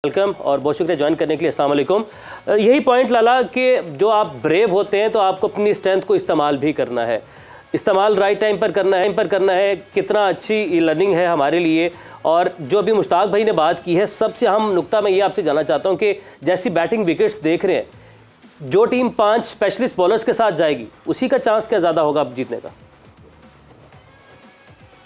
Welcome और बहुत शुक्रिया ज्वाइन करने के लिए। अस्सलाम वालेकुम। यही पॉइंट लाला कि जो आप ब्रेव होते हैं तो आपको अपनी स्ट्रेंथ को इस्तेमाल भी करना है, इस्तेमाल राइट टाइम पर करना है। कितना अच्छी लर्निंग है हमारे लिए। और जो अभी मुश्ताक भाई ने बात की है, सबसे अहम नुक्ता मैं ये आपसे जानना चाहता हूँ कि जैसी बैटिंग विकेट्स देख रहे हैं, जो टीम 5 स्पेशलिस्ट बॉलर्स के साथ जाएगी उसी का चांस क्या ज़्यादा होगा जीतने का?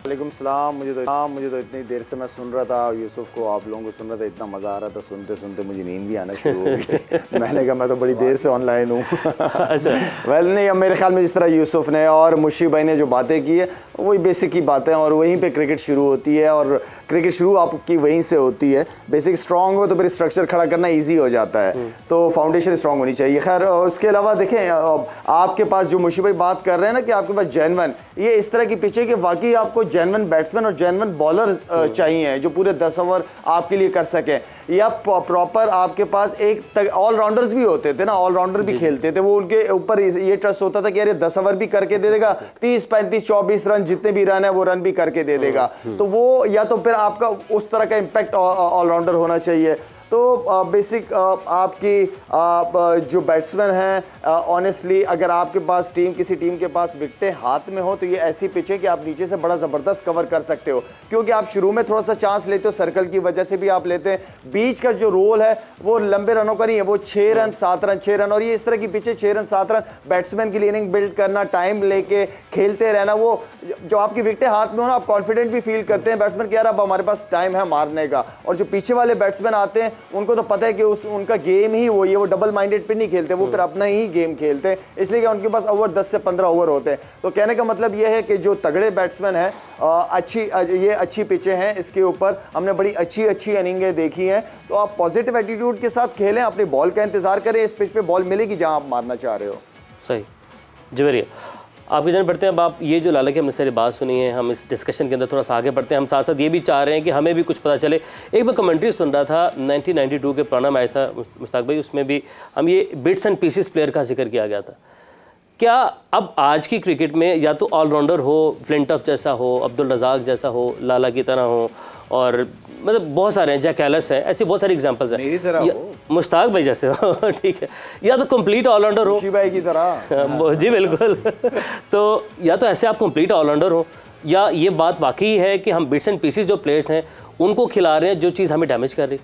वालेकुम सलाम। मुझे तो इतनी देर से मैं सुन रहा था यूसुफ को, आप लोगों को सुन रहा था, इतना मज़ा आ रहा था, सुनते सुनते मुझे नींद भी आना शुरू हो गई। मैंने कहा मैं तो बड़ी देर से ऑनलाइन हूँ। अच्छा वेल नहीं, अब मेरे ख्याल में जिस तरह यूसुफ ने और मुशी भाई ने जो बातें की है वही बेसिक की बातें हैं और वहीं पे क्रिकेट शुरू होती है और क्रिकेट शुरू आपकी वहीं से होती है। बेसिक स्ट्रॉन्ग हो तो फिर स्ट्रक्चर खड़ा करना ईजी हो जाता है, तो फाउंडेशन स्ट्रॉन्ग होनी चाहिए। खैर उसके अलावा देखें, आपके पास जो मुशी भाई बात कर रहे हैं ना कि आपके पास जेन्युइन, ये इस तरह की पिच है कि वाकई आपको जेन्युइन बैट्समैन और जेन्युइन बॉलर चाहिए जो पूरे 10 ओवर आपके लिए कर सके, या प्रॉपर आपके पास एक ऑलराउंडर्स भी होते थे ना, ऑलराउंडर भी खेलते थे, वो उनके ऊपर ये ट्रस्ट होता था कि यार 10 ओवर भी करके दे देगा, 30 35 24 रन जितने भी रन है वो रन भी करके दे देगा। तो वो या तो फिर आपका उस तरह का इंपैक्ट ऑलराउंडर होना चाहिए। तो बेसिक आपकी जो बैट्समैन हैं, ऑनेस्टली अगर आपके पास किसी टीम के पास विकेटें हाथ में हो तो ये ऐसी पिच है कि आप नीचे से बड़ा ज़बरदस्त कवर कर सकते हो, क्योंकि आप शुरू में थोड़ा सा चांस लेते हो, सर्कल की वजह से भी आप लेते हैं। बीच का जो रोल है वो लंबे रनों का नहीं है, वो 6 रन 7 रन 6 रन, और ये इस तरह की पिचें 6 रन 7 रन बैट्समैन की इनिंग बिल्ड करना, टाइम लेके खेलते रहना, वो जो आपकी विकेटें हाथ में हो ना, आप कॉन्फिडेंट भी फील करते हैं बैट्समैन कि यार अब हमारे पास टाइम है मारने का। और जो पीछे वाले बैट्समैन आते हैं उनको तो पता है कि उनका गेम ही वो ये, वो डबल माइंडेड पे नहीं खेलते, वो फिर अपना ही गेम खेलते हैं, इसलिए कि उनके पास ओवर 10 से 15 ओवर होते हैं। तो कहने का मतलब ये है कि जो तगड़े बैट्समैन हैं, ये अच्छी पिचें हैं, इसके ऊपर हमने बड़ी अच्छी इनिंगें देखी हैं। तो आप पॉजिटिव एटीट्यूड के साथ खेलें, अपनी बॉल का इंतजार करें, इस पिच पे बॉल मिलेगी जहां आप मारना चाह रहे हो। सही जवेरिया, आपकी जान बढ़ते हैं। अब आप ये जो लाला की हमने सारी बात सुनी है, हम इस डिस्कशन के अंदर थोड़ा सा आगे बढ़ते हैं। हम साथ साथ ये भी चाह रहे हैं कि हमें भी कुछ पता चले। एक मैं कमेंट्री सुन रहा था, 1992 के पुराना मैच था मुश्ताक भाई, उसमें भी हम ये बिट्स एंड पीसेस प्लेयर का जिक्र किया गया था। क्या अब आज की क्रिकेट में या तो ऑलराउंडर हो, फ्लिंटॉफ जैसा हो, अब्दुल रज़ाक जैसा हो, लाला की तरह हो, और मतलब बहुत सारे हैं, जैक एलिस है, ऐसी बहुत सारी एग्जांपल्स हैं, मुश्ताक भाई जैसे हो, ठीक है, या तो कंप्लीट ऑलराउंडर हो, भाई की तरह। जी बिल्कुल। तो या तो ऐसे आप कंप्लीट ऑलराउंडर हो, या ये बात वाकई है कि हम बिट्स एंड पीसेस जो प्लेयर्स हैं उनको खिला रहे हैं जो चीज़ हमें डैमेज कर रही।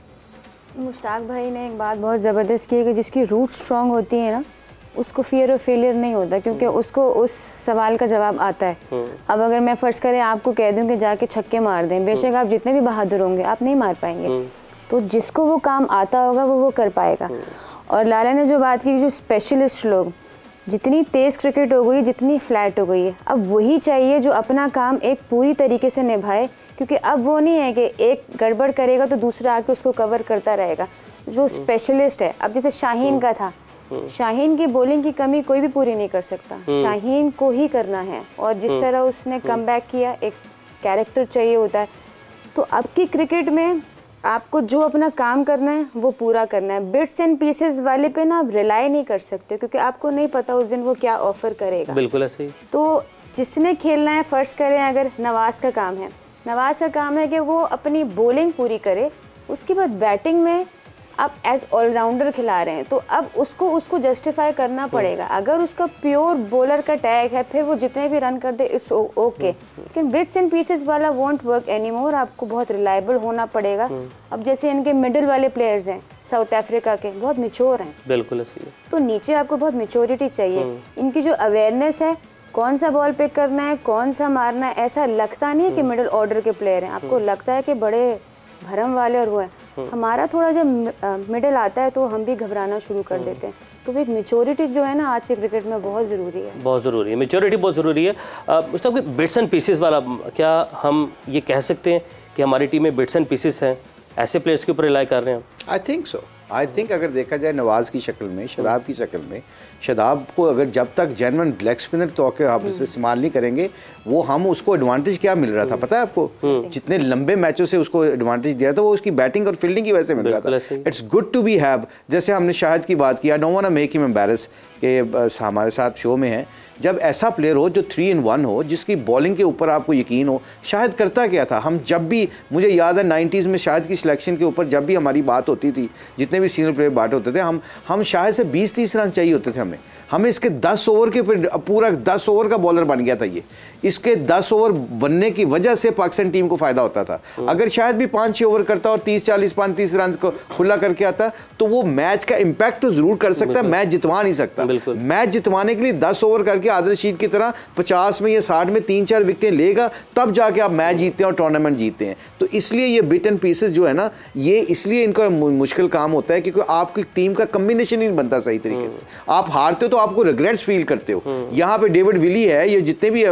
मुश्ताक भाई ने एक बात बहुत ज़बरदस्त की है कि जिसकी रूट स्ट्रॉन्ग होती है ना, उसको फियर ऑफ फेलियर नहीं होता, क्योंकि उसको उस सवाल का जवाब आता है। अब अगर मैं फ़र्ज़ करें आपको कह दूं कि जाके छक्के मार दें, बेशक आप जितने भी बहादुर होंगे आप नहीं मार पाएंगे, तो जिसको वो काम आता होगा वो कर पाएगा। और लाला ने जो बात की, जो स्पेशलिस्ट लोग, जितनी तेज़ क्रिकेट हो गई, जितनी फ्लैट हो गई है, अब वही चाहिए जो अपना काम एक पूरी तरीके से निभाए, क्योंकि अब वो नहीं है कि एक गड़बड़ करेगा तो दूसरा आके उसको कवर करता रहेगा। जो स्पेशलिस्ट है, अब जैसे शाहीन का था, शाहीन की बॉलिंग की कमी कोई भी पूरी नहीं कर सकता, शाहीन को ही करना है, और जिस तरह उसने कमबैक किया, एक कैरेक्टर चाहिए होता है। तो अब की क्रिकेट में आपको जो अपना काम करना है वो पूरा करना है। बिट्स एंड पीसेस वाले पे ना आप रिलाई नहीं कर सकते, क्योंकि आपको नहीं पता उस दिन वो क्या ऑफर करेगा। बिल्कुल ऐसे ही। तो जिसने खेलना है, फ़र्ज़ करें अगर नवाज़ का काम है, नवाज़ का काम है कि वो अपनी बॉलिंग पूरी करे, उसके बाद बैटिंग में आप एज ऑलराउंडर खिला रहे हैं, तो अब उसको जस्टिफाई करना पड़ेगा। अगर उसका प्योर बॉलर का टैग है, फिर वो जितने भी रन कर दे इट्स ओके, लेकिन बिट्स एंड पीसेस वाला वॉन्ट वर्क एनी मोर, आपको बहुत रिलायबल होना पड़ेगा। अब जैसे इनके मिडिल वाले प्लेयर्स हैं साउथ अफ्रीका के, बहुत मेच्योर हैं, बिल्कुल ऐसे ही। तो नीचे आपको बहुत मेच्योरिटी चाहिए। इनकी जो अवेयरनेस है, कौन सा बॉल पिक करना है, कौन सा मारना है, ऐसा लगता नहीं है कि मिडिल ऑर्डर के प्लेयर हैं, आपको लगता है कि बड़े भरम वाले और वो है। हमारा थोड़ा जब मिडिल आता है तो हम भी घबराना शुरू कर देते हैं। तो एक मेच्योरिटी जो है ना आज के क्रिकेट में बहुत ज़रूरी है, बहुत ज़रूरी है, मेच्योरिटी बहुत ज़रूरी है। मतलब बिट्स एंड पीसेस वाला, क्या हम ये कह सकते हैं कि हमारी टीम में बिट्स एंड पीसेस हैं, ऐसे प्लेयर्स के ऊपर रिलाई कर रहे हैं? I think so. I think अगर देखा जाए नवाज़ की शक्ल में, शदाब की शक्ल में, शदाब को अगर जब तक जेन्युइन लेग स्पिनर तो आप इस्तेमाल नहीं करेंगे, वो हम उसको एडवांटेज क्या मिल रहा था पता है आपको? जितने लंबे मैचों से उसको एडवांटेज दिया था वो उसकी बैटिंग और फील्डिंग की वजह से मिल रहा था। It's good to be have. जैसे हमने शाहिद की बात किया, don't want to make him embarrass के हमारे साथ शो में है, जब ऐसा प्लेयर हो जो 3 in 1 हो, जिसकी बॉलिंग के ऊपर आपको यकीन हो। शाहिद करता क्या था, हम जब भी, मुझे याद है 90s में शाहिद की सिलेक्शन के ऊपर जब भी हमारी बात होती होती थी, जितने भी सीनियर प्लेयर बैट होते थे, हम शायद से 20-30 रन चाहिए होते थे हमें इसके 10 ओवर के पूरा 10 ओवर का बॉलर बन गया था ये। इसके 10 ओवर बनने की वजह से पाकिस्तान टीम को फायदा होता था। अगर शायद भी 5-6 ओवर करता और 30-40 35 रन को खुला करके आता तो वो मैच का इंपैक्ट तो जरूर कर सकता, मैच जितवा नहीं सकता। मैच जितवाने के लिए 10 ओवर करके आदिल रशीद की तरह 50 में या 60 में 3-4 विकेटें लेगा, तब जाके आप मैच जीतते हैं और टूर्नामेंट जीतते हैं। तो इसलिए ये बिट एंड पीसेस जो है ना, ये इसलिए इनका मुश्किल काम होता है क्योंकि आपकी टीम का कम्बिनेशन नहीं बनता सही तरीके से। आप हारते हो तो आपको रिग्रेट्स फील करते हो। यहाँ पे डेविड विली है, ये जितने भी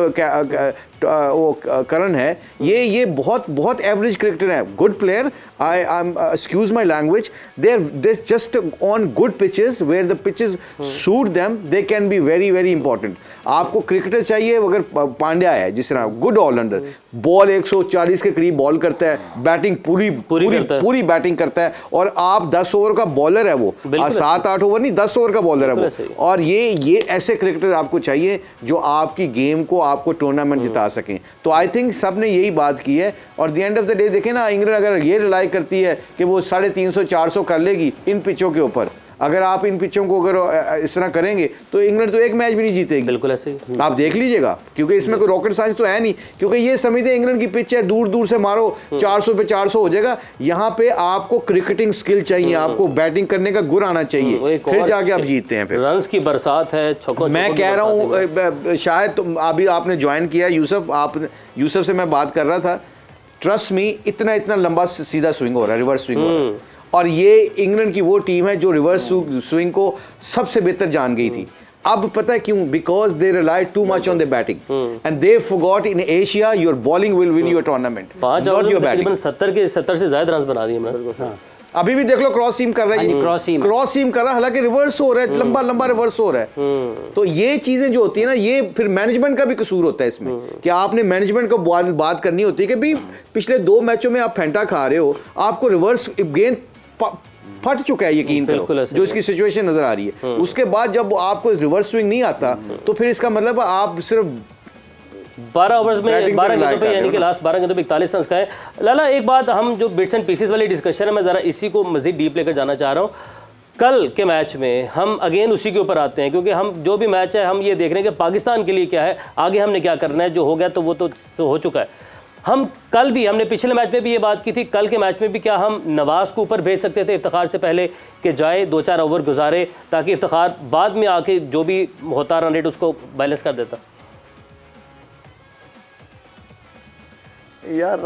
वो करण है, ये बहुत एवरेज क्रिकेटर है, good player, I excuse my language, they just on good pitches where the pitches suit them, they can be very very important. आपको क्रिकेटर चाहिए, अगर पांड्या है जिस तरह गुड ऑलराउंडर, बॉल 140 के करीब बॉल करता है, बैटिंग पूरी बैटिंग करता है, और आप 10 ओवर का बॉलर है, वो 7-8 ओवर नहीं 10 ओवर का बॉलर है वो। और ये ऐसे क्रिकेटर आपको चाहिए जो आपकी गेम को, आपको टूर्नामेंट जिता सकें। तो आई थिंक सब ने यही बात की है। और the end of the day देखें ना, इंग्लैंड अगर ये रिलाई करती है कि वो 350-400 कर लेगी इन पिचों के ऊपर, अगर आप इन पिचों को अगर इस तरह करेंगे तो इंग्लैंड तो एक मैच भी नहीं जीतेगी। बिल्कुल ऐसे ही आप देख लीजिएगा, क्योंकि इसमें कोई रॉकेट साइंस तो है नहीं, क्योंकि ये समझते हैं इंग्लैंड की पिच है, दूर दूर से मारो 400 पे 400 हो जाएगा। यहाँ पे आपको क्रिकेटिंग स्किल चाहिए, आपको बैटिंग करने का गुर आना चाहिए, फिर जाके आप जीतते हैं। फिर रन्स की बरसात है, मैं कह रहा हूँ, शायद तो अभी आपने ज्वाइन किया यूसुफ से मैं बात कर रहा था, ट्रस्ट मी, इतना लंबा सीधा स्विंग हो रहा है, रिवर्स स्विंग हो रहा है। और ये इंग्लैंड की वो टीम है जो रिवर्स स्विंग को सबसे बेहतर जान गई थी। अब पता है क्यों? Because they rely too much on the batting and they forgot in Asia your bowling will win your tournament, not your batting. 70 से ज्यादा रन बना दिए। अभी भी देख लो क्रॉस सीम कर रहा है, क्रॉस सीम कर रहा है, हालांकि रिवर्स हो रहा है, लंबा रिवर्स हो रहा है। तो ये चीजें जो होती है ना, ये फिर मैनेजमेंट का भी कसूर होता है इसमें, कि आपने मैनेजमेंट को बात करनी होती है कि भाई पिछले 2 मैचों में आप फेंटा खा रहे हो, आपको रिवर्स गेंद फट चुका है, यकीन करो, जो इसकी सिचुएशन नजर आ रही है। उसके बाद जब आपको रिवर्स स्विंग नहीं आता तो फिर इसका मतलब आप सिर्फ 12 ओवर्स में 12 गेंदों पे, यानी कि लास्ट 12 गेंदों पे 41 रन का है। लाला, एक बात, हम जो बिट्स एंड पीसेस वाली डिस्कशन है, मैं ज़रा इसी को मज़ीद डीप लेकर जाना चाह रहा हूँ। कल के मैच में हम अगेन उसी के ऊपर आते हैं, क्योंकि हम जो भी मैच है हम ये देख रहे हैं कि पाकिस्तान के लिए क्या है, आगे हमने क्या करना है। जो हो गया तो वो तो हो चुका है। हम कल भी, हमने पिछले मैच में भी ये बात की थी, कल के मैच में भी क्या हम नवाज़ को ऊपर भेज सकते थे इफ्तिखार से पहले, कि जाए 2-4 ओवर गुजारे, ताकि इफ्तिखार बाद में आके जो भी होता रन रेट उसको बैलेंस कर देता। यार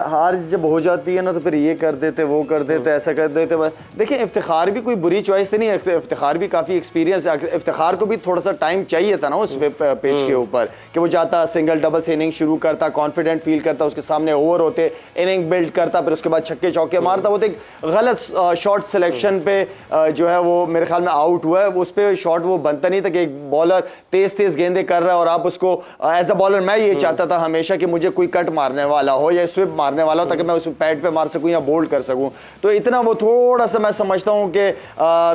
हार जब हो जाती है ना, तो फिर ये कर देते, वो कर देते, ऐसा कर देते। देखिए, इफ्तिखार भी कोई बुरी चॉइस नहीं है, इफ्तिखार भी काफ़ी एक्सपीरियंस है। इफ्तिखार को भी थोड़ा सा टाइम चाहिए था ना उस पेज के ऊपर, कि वो जाता, सिंगल डबल से इनिंग शुरू करता, कॉन्फिडेंट फील करता, उसके सामने ओवर होते, इनिंग बिल्ड करता, फिर उसके बाद छक्के चौके मारता। वो तो एक गलत शॉट सिलेक्शन पे जो है वो मेरे ख्याल में आउट हुआ है। उस पर शॉट वो बनता नहीं था कि एक बॉलर तेज़ गेंदें कर रहा है और आप उसको एज अ बॉलर, मैं ये चाहता था हमेशा कि मुझे कोई कट मारने वाला हो या स्विप मारने वाला हो, ताकि मैं उस पैड पे मार सकूं या बोल्ड कर सकूं। तो इतना वो थोड़ा सा मैं समझता हूं कि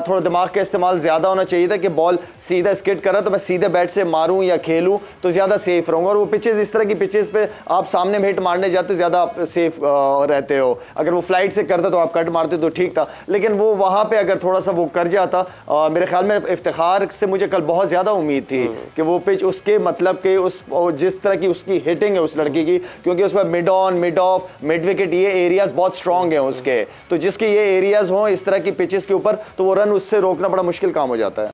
थोड़ा दिमाग का इस्तेमाल ज़्यादा होना चाहिए था, कि बॉल सीधा स्किड कर रहा तो मैं सीधे बैट से मारूं या खेलूं तो ज़्यादा सेफ रहूंगा। और वो पिचेस, इस तरह की पिचेस पे आप सामने में हिट मारने जाते ज़्यादा आप सेफ रहते हो। अगर वो फ्लाइट से करता तो आप कट मारते तो ठीक था, लेकिन वो वहाँ पर अगर थोड़ा सा वो कर जाता, मेरे ख्याल में इफ्तिखार से मुझे कल बहुत ज़्यादा उम्मीद थी कि वो पिच उसके मतलब के उस जिस तरह की उसकी हिटिंग है उस लड़के की, क्योंकि उसमें mid on, mid of, mid wicket, ये एरियाज बहुत स्ट्रांग हैं उसके। तो जिसके ये एरियाज हों इस तरह की पिचेस के ऊपर, तो वो रन उससे रोकना बड़ा मुश्किल काम हो जाता है।